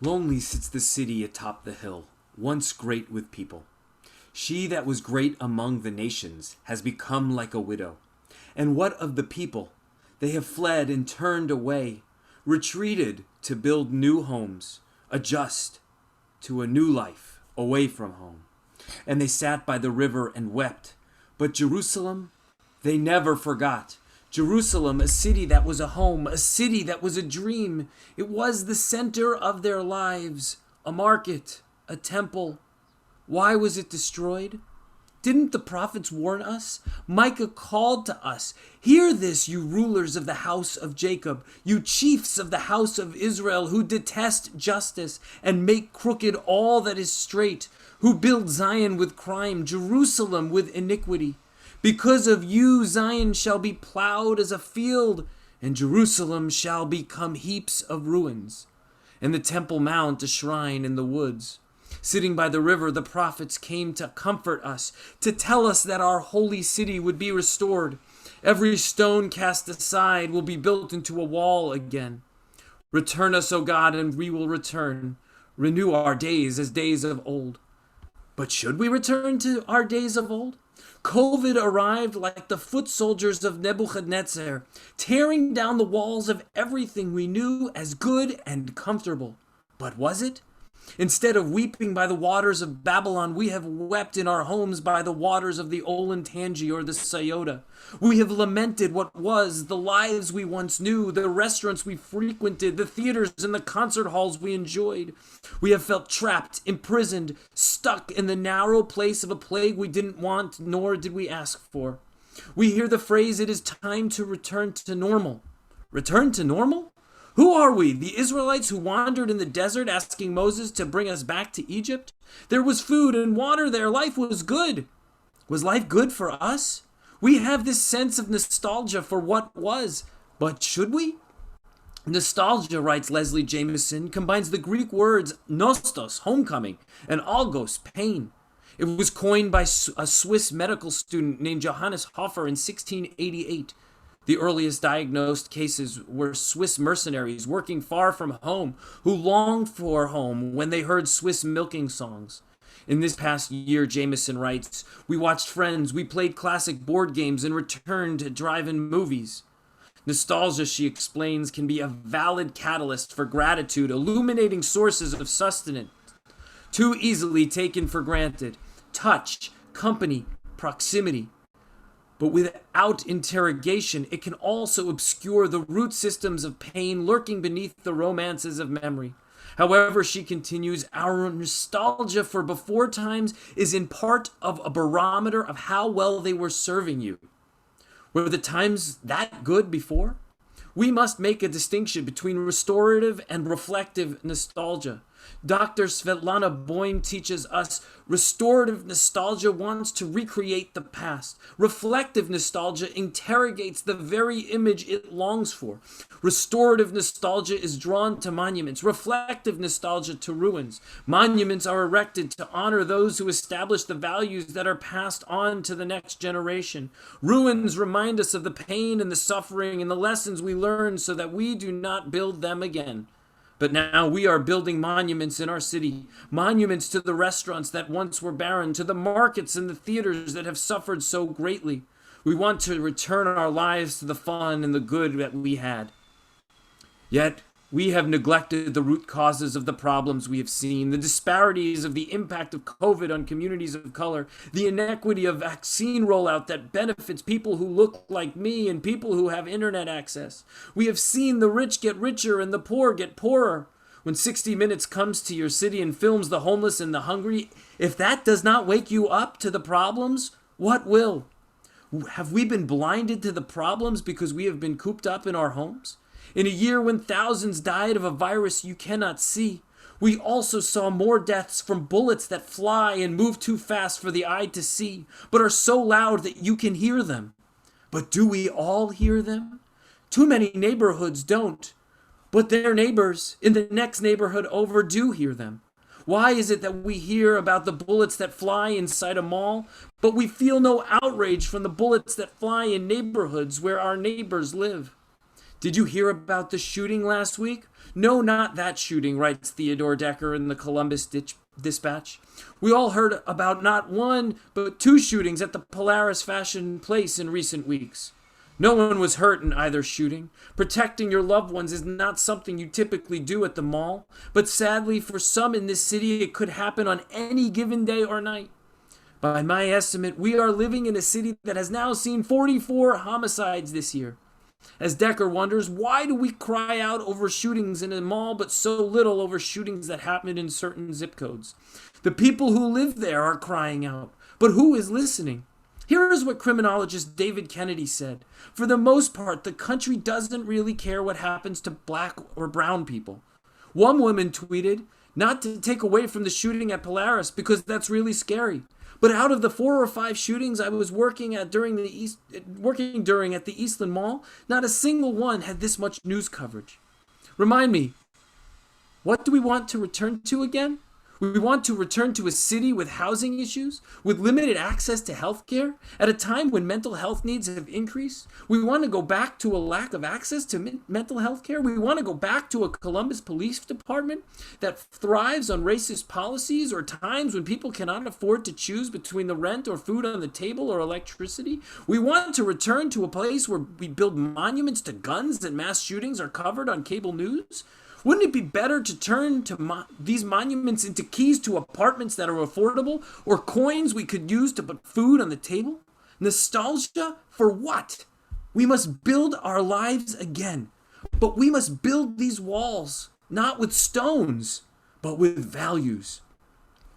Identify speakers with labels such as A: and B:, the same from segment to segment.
A: Lonely sits the city atop the hill, once great with people. She that was great among the nations has become like a widow. And what of the people? They have fled and turned away, retreated to build new homes, adjust to a new life away from home. And they sat by the river and wept. But Jerusalem, they never forgot. Jerusalem, a city that was a home, a city that was a dream. It was the center of their lives, a market, a temple. Why was it destroyed? Didn't the prophets warn us? Micah called to us, "Hear this, you rulers of the house of Jacob, you chiefs of the house of Israel, who detest justice and make crooked all that is straight, who build Zion with crime, Jerusalem with iniquity. Because of you, Zion shall be plowed as a field, and Jerusalem shall become heaps of ruins, and the Temple Mount a shrine in the woods." Sitting by the river, the prophets came to comfort us, to tell us that our holy city would be restored. Every stone cast aside will be built into a wall again. Return us, O God, and we will return. Renew our days as days of old. But should we return to our days of old? COVID arrived like the foot soldiers of Nebuchadnezzar, tearing down the walls of everything we knew as good and comfortable. But was it? Instead of weeping by the waters of Babylon, we have wept in our homes by the waters of the Olentangy or the Scioto. We have lamented what was, the lives we once knew, the restaurants we frequented, the theaters and the concert halls we enjoyed. We have felt trapped, imprisoned, stuck in the narrow place of a plague we didn't want, nor did we ask for. We hear the phrase, "It is time to return to normal." Return to normal? Who are we, the Israelites who wandered in the desert asking Moses to bring us back to Egypt? There was food and water there. Life was good. Was life good for us? We have this sense of nostalgia for what was, but should we? Nostalgia, writes Leslie Jameson, combines the Greek words nostos, homecoming, and algos, pain. It was coined by a Swiss medical student named Johannes Hofer in 1688. The earliest diagnosed cases were Swiss mercenaries working far from home who longed for home when they heard Swiss milking songs. In this past year, Jameson writes, we watched Friends, we played classic board games, and returned to drive-in movies. Nostalgia, she explains, can be a valid catalyst for gratitude, illuminating sources of sustenance too easily taken for granted. Touch, company, proximity. But without interrogation, it can also obscure the root systems of pain lurking beneath the romances of memory. However, she continues, our nostalgia for before times is in part of a barometer of how well they were serving you. Were the times that good before? We must make a distinction between restorative and reflective nostalgia. Dr. Svetlana Boym teaches us restorative nostalgia wants to recreate the past. Reflective nostalgia interrogates the very image it longs for. Restorative nostalgia is drawn to monuments. Reflective nostalgia to ruins. Monuments are erected to honor those who establish the values that are passed on to the next generation. Ruins remind us of the pain and the suffering and the lessons we learned so that we do not build them again. But now we are building monuments in our city, monuments to the restaurants that once were barren, to the markets and the theaters that have suffered so greatly. We want to return our lives to the fun and the good that we had. Yet, we have neglected the root causes of the problems we have seen, the disparities of the impact of COVID on communities of color, the inequity of vaccine rollout that benefits people who look like me and people who have internet access. We have seen the rich get richer and the poor get poorer. When 60 Minutes comes to your city and films the homeless and the hungry, if that does not wake you up to the problems, what will? Have we been blinded to the problems because we have been cooped up in our homes? In a year when thousands died of a virus you cannot see, we also saw more deaths from bullets that fly and move too fast for the eye to see, but are so loud that you can hear them. But do we all hear them? Too many neighborhoods don't, but their neighbors in the next neighborhood over do hear them. Why is it that we hear about the bullets that fly inside a mall, but we feel no outrage from the bullets that fly in neighborhoods where our neighbors live? Did you hear about the shooting last week? No, not that shooting, writes Theodore Decker in the Columbus Dispatch. We all heard about not one, but two shootings at the Polaris Fashion Place in recent weeks. No one was hurt in either shooting. Protecting your loved ones is not something you typically do at the mall, but sadly for some in this city it could happen on any given day or night. By my estimate, we are living in a city that has now seen 44 homicides this year. As Decker wonders, why do we cry out over shootings in a mall but so little over shootings that happen in certain zip codes? The people who live there are crying out, but who is listening? Here is what criminologist David Kennedy said. For the most part, the country doesn't really care what happens to black or brown people. One woman tweeted, not to take away from the shooting at Polaris because that's really scary. But out of the 4 or 5 shootings I was working during at the Eastland Mall, not a single one had this much news coverage. Remind me, what do we want to return to again? We want to return to a city with housing issues, with limited access to health care, at a time when mental health needs have increased. We want to go back to a lack of access to mental health care. We want to go back to a Columbus Police Department that thrives on racist policies, or times when people cannot afford to choose between the rent or food on the table or electricity. We want to return to a place where we build monuments to guns and mass shootings are covered on cable news. Wouldn't it be better to turn these monuments into keys to apartments that are affordable, or coins we could use to put food on the table? Nostalgia for what? We must build our lives again, but we must build these walls, not with stones, but with values.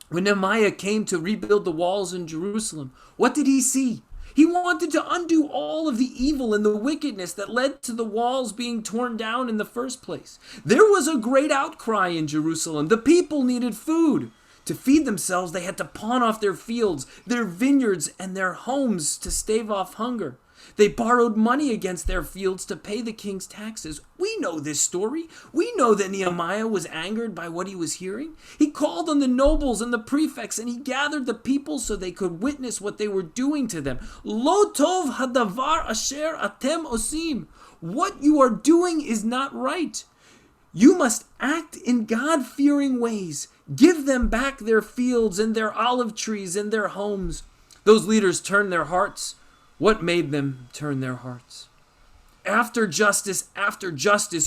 A: When Nehemiah came to rebuild the walls in Jerusalem, what did he see? He wanted to undo all of the evil and the wickedness that led to the walls being torn down in the first place. There was a great outcry in Jerusalem. The people needed food. To feed themselves, they had to pawn off their fields, their vineyards, and their homes to stave off hunger. They borrowed money against their fields to pay the king's taxes. We know this story. We know that Nehemiah was angered by what he was hearing. He called on the nobles and the prefects, and he gathered the people so they could witness what they were doing to them. Lo tov hadavar asher atem osim. What you are doing is not right. You must act in God-fearing ways. Give them back their fields and their olive trees and their homes. Those leaders turned their hearts. What made them turn their hearts? After justice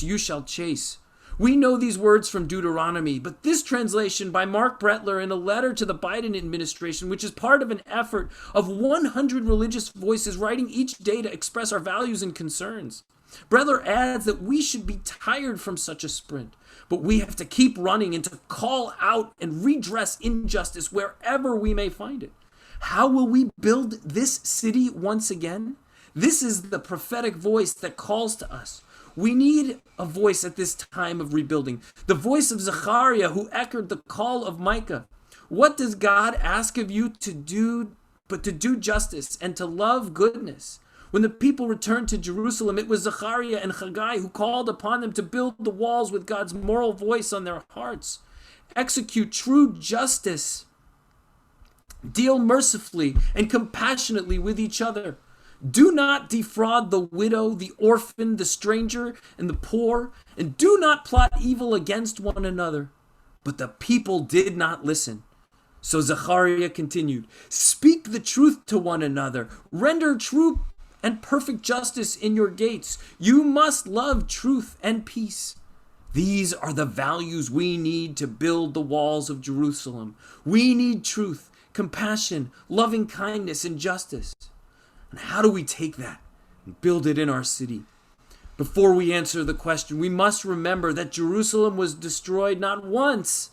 A: you shall chase. We know these words from Deuteronomy, but this translation by Mark Brettler in a letter to the Biden administration, which is part of an effort of 100 religious voices writing each day to express our values and concerns. Brettler adds that we should be tired from such a sprint, but we have to keep running and to call out and redress injustice wherever we may find it. How will we build this city once again? This is the prophetic voice that calls to us. We need a voice at this time of rebuilding. The voice of Zechariah, who echoed the call of Micah. What does God ask of you to do but to do justice and to love goodness? When the people returned to Jerusalem, it was Zechariah and Haggai who called upon them to build the walls with God's moral voice on their hearts. Execute true justice. Deal mercifully and compassionately with each other. Do not defraud the widow, the orphan, the stranger, and the poor, and do not plot evil against one another. But the people did not listen. So Zechariah continued, speak the truth to one another. Render true and perfect justice in your gates. You must love truth and peace. These are the values we need to build the walls of Jerusalem. We need truth, compassion, loving kindness, and justice. And how do we take that and build it in our city? Before we answer the question, we must remember that Jerusalem was destroyed not once,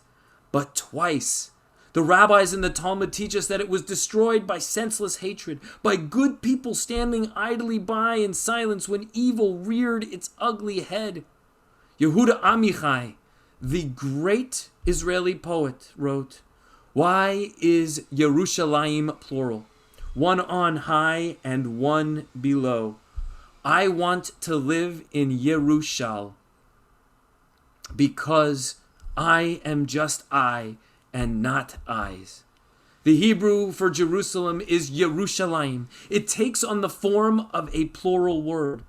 A: but twice. The rabbis in the Talmud teach us that it was destroyed by senseless hatred, by good people standing idly by in silence when evil reared its ugly head. Yehuda Amichai, the great Israeli poet, wrote, why is Yerushalayim plural? One on high and one below. I want to live in Yerushal because I am just I and not eyes. The Hebrew for Jerusalem is Yerushalayim. It takes on the form of a plural word.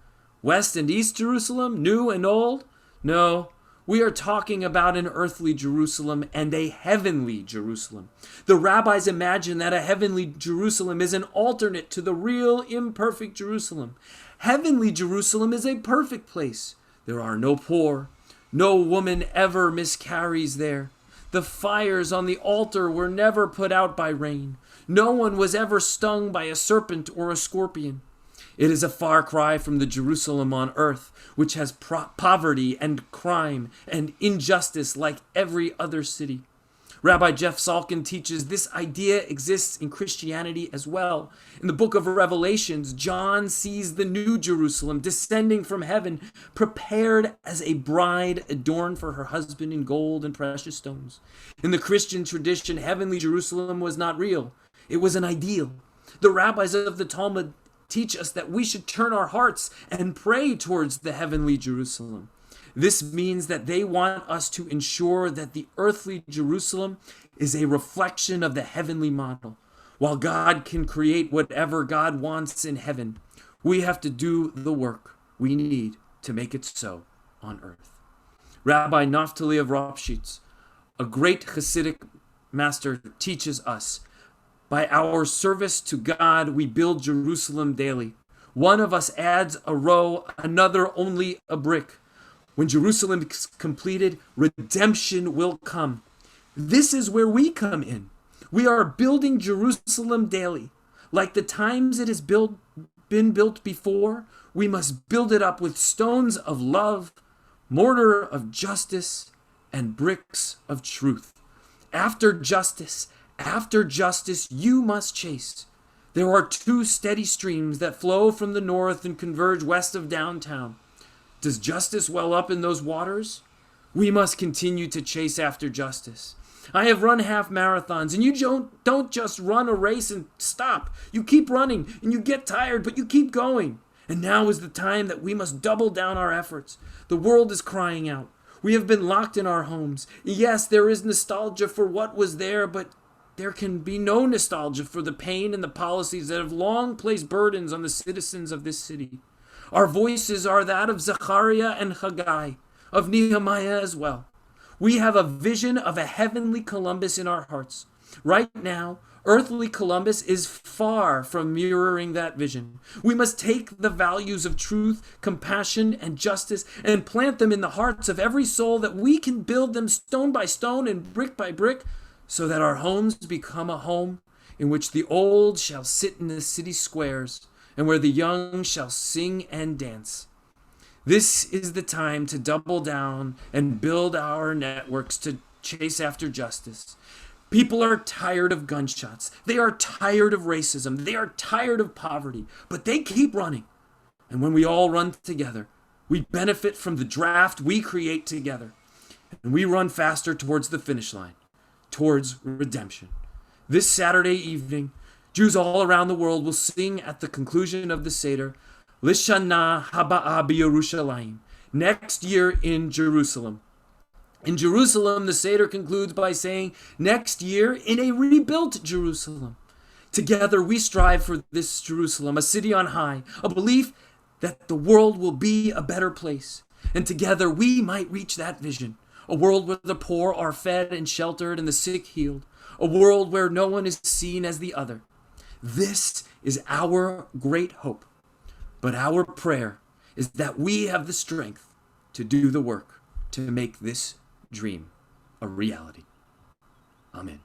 A: West and East Jerusalem, new and old? No, we are talking about an earthly Jerusalem and a heavenly Jerusalem. The rabbis imagine that a heavenly Jerusalem is an alternate to the real imperfect Jerusalem. Heavenly Jerusalem is a perfect place. There are no poor. No woman ever miscarries there. The fires on the altar were never put out by rain. No one was ever stung by a serpent or a scorpion. It is a far cry from the Jerusalem on earth, which has poverty and crime and injustice like every other city. Rabbi Jeff Salkin teaches this idea exists in Christianity as well. In the book of Revelations, John sees the new Jerusalem descending from heaven, prepared as a bride adorned for her husband in gold and precious stones. In the Christian tradition, heavenly Jerusalem was not real. It was an ideal. The rabbis of the Talmud teach us that we should turn our hearts and pray towards the heavenly Jerusalem. This means that they want us to ensure that the earthly Jerusalem is a reflection of the heavenly model. While God can create whatever God wants in heaven, we have to do the work we need to make it so on earth. Rabbi Naftali of Ropshitz, a great Hasidic master, teaches us, by our service to God, we build Jerusalem daily. One of us adds a row, another only a brick. When Jerusalem is completed, redemption will come. This is where we come in. We are building Jerusalem daily. Like the times it has been built before, we must build it up with stones of love, mortar of justice, and bricks of truth. After justice, you must chase. There are two steady streams that flow from the north and converge west of downtown. Does justice well up in those waters? We must continue to chase after justice. I have run half marathons, and you don't just run a race and stop. You keep running, and you get tired, but you keep going. And now is the time that we must double down our efforts. The world is crying out. We have been locked in our homes. Yes, there is nostalgia for what was there, but there can be no nostalgia for the pain and the policies that have long placed burdens on the citizens of this city. Our voices are that of Zechariah and Haggai, of Nehemiah as well. We have a vision of a heavenly Columbus in our hearts. Right now, earthly Columbus is far from mirroring that vision. We must take the values of truth, compassion, and justice and plant them in the hearts of every soul that we can build them stone by stone and brick by brick, so that our homes become a home in which the old shall sit in the city squares and where the young shall sing and dance. This is the time to double down and build our networks to chase after justice. People are tired of gunshots. They are tired of racism. They are tired of poverty, but they keep running. And when we all run together, we benefit from the draft we create together. And we run faster towards the finish line, towards redemption. This Saturday evening, Jews all around the world will sing at the conclusion of the Seder, Lishana Haba'a B'Yerushalayim, next year in Jerusalem. In Jerusalem, the Seder concludes by saying, next year in a rebuilt Jerusalem. Together we strive for this Jerusalem, a city on high, a belief that the world will be a better place. And together we might reach that vision. A world where the poor are fed and sheltered and the sick healed. A world where no one is seen as the other. This is our great hope. But our prayer is that we have the strength to do the work to make this dream a reality. Amen.